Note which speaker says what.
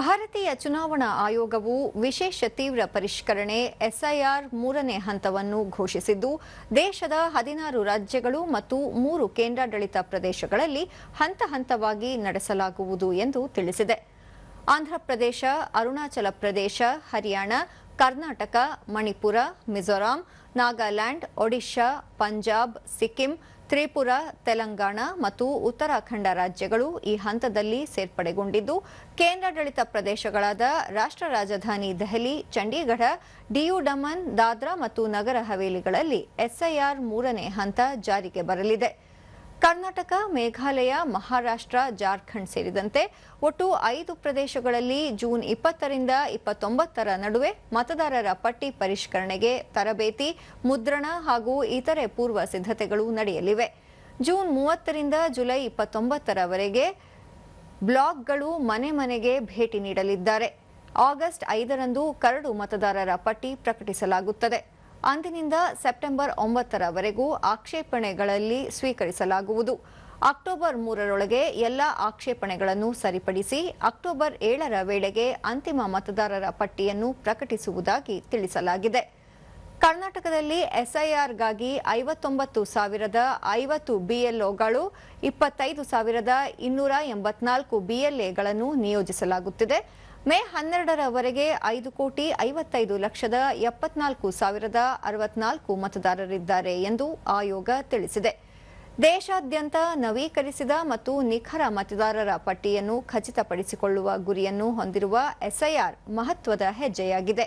Speaker 1: ಭಾರತೀಯ ಚುನಾವಣಾ ಆಯೋಗವು ವಿಶೇಷ ತೀವ್ರ ಪರಿಷ್ಕರಣೆ ಎಸ್ಐಆರ್ 3ನೇ ಹಂತವನ್ನು ಘೋಷಿಸಿದ್ದು, ದೇಶದ 16 ರಾಜ್ಯಗಳು ಮತ್ತು 3 ಕೇಂದ್ರಾಡಳಿತ ಪ್ರದೇಶಗಳಲ್ಲಿ ಹಂತ ಹಂತವಾಗಿ ನಡೆಸಲಾಗುವುದು ಎಂದು ತಿಳಿಸಿದೆ. ಆಂಧ್ರಪ್ರದೇಶ, ಅರುಣಾಚಲ ಪ್ರದೇಶ, ಹರಿಯಾಣ, ಕರ್ನಾಟಕ, ಮಣಿಪುರ, ಮಿಜೋರಾಂ, ನಾಗಾಲ್ಯಾಂಡ್, ಒಡಿಶಾ, ಪಂಜಾಬ್, ಸಿಕ್ಕಿಂ, ತ್ರಿಪುರಾ, ತೆಲಂಗಾಣ ಮತ್ತು ಉತ್ತರಾಖಂಡ ರಾಜ್ಯಗಳು ಈ ಹಂತದಲ್ಲಿ ಸೇರ್ಪಡೆಗೊಂಡಿದ್ದು, ಕೇಂದ್ರಾಡಳಿತ ಪ್ರದೇಶಗಳಾದ ರಾಷ್ಟ್ರ ರಾಜಧಾನಿ ದೆಹಲಿ, ಚಂಡೀಗಢ, ಡಿಯು ಡಮನ್, ದಾದ್ರಾ ಮತ್ತು ನಗರ ಹವೇಲಿಗಳಲ್ಲಿ ಎಸ್ಐಆರ್ 3ನೇ ಹಂತ ಜಾರಿಗೆ ಬರಲಿದೆ. ಕರ್ನಾಟಕ, ಮೇಘಾಲಯ, ಮಹಾರಾಷ್ಟ್ರ, ಜಾರ್ಖಂಡ್ ಸೇರಿದಂತೆ ಒಟ್ಟು 5 ಪ್ರದೇಶಗಳಲ್ಲಿ ಜೂನ್ 20ರಿಂದ 29ರ ನಡುವೆ ಮತದಾರರ ಪಟ್ಟಿ ಪರಿಷ್ಕರಣೆಗೆ ತರಬೇತಿ, ಮುದ್ರಣ ಹಾಗೂ ಇತರೆ ಪೂರ್ವ ಸಿದ್ಧತೆಗಳು ನಡೆಯಲಿವೆ. ಜೂನ್ 30ರಿಂದ ಜುಲೈ 29ರವರೆಗೆ ಬ್ಲಾಕ್ಗಳು ಮನೆ ಮನೆಗೆ ಭೇಟಿ ನೀಡಲಿದ್ದಾರೆ. ಆಗಸ್ಟ್ 5ರಂದು ಕರಡು ಮತದಾರರ ಪಟ್ಟಿ ಪ್ರಕಟಿಸಲಾಗುತ್ತದೆ. ಅಂದಿನಿಂದ ಸೆಪ್ಟೆಂಬರ್ 9ರವರೆಗೂ ಆಕ್ಷೇಪಣೆಗಳಲ್ಲಿ ಸ್ವೀಕರಿಸಲಾಗುವುದು. ಅಕ್ಟೋಬರ್ 3ರೊಳಗೆ ಎಲ್ಲ ಆಕ್ಷೇಪಣೆಗಳನ್ನು ಸರಿಪಡಿಸಿ ಅಕ್ಟೋಬರ್ 7ರ ವೇಳೆಗೆ ಅಂತಿಮ ಮತದಾರರ ಪಟ್ಟಿಯನ್ನು ಪ್ರಕಟಿಸುವುದಾಗಿ ತಿಳಿಸಲಾಗಿದೆ. ಕರ್ನಾಟಕದಲ್ಲಿ ಎಸ್ಐಆರ್ಗಾಗಿ 59,050 ಬಿಎಲ್ಒಗಳು, 25,284 ಬಿಎಲ್ಎಗಳನ್ನು ನಿಯೋಜಿಸಲಾಗುತ್ತಿದೆ. ಮೇ 12ರವರೆಗೆ 5,55,74,064 ಮತದಾರರಿದ್ದಾರೆ ಎಂದು ಆಯೋಗ ತಿಳಿಸಿದೆ. ದೇಶಾದ್ಯಂತ ನವೀಕರಿಸಿದ ಮತ್ತು ನಿಖರ ಮತದಾರರ ಪಟ್ಟಿಯನ್ನು ಖಚಿತಪಡಿಸಿಕೊಳ್ಳುವ ಗುರಿಯನ್ನು ಹೊಂದಿರುವ ಎಸ್ಐಆರ್ ಮಹತ್ವದ ಹೆಜ್ಜೆಯಾಗಿದೆ.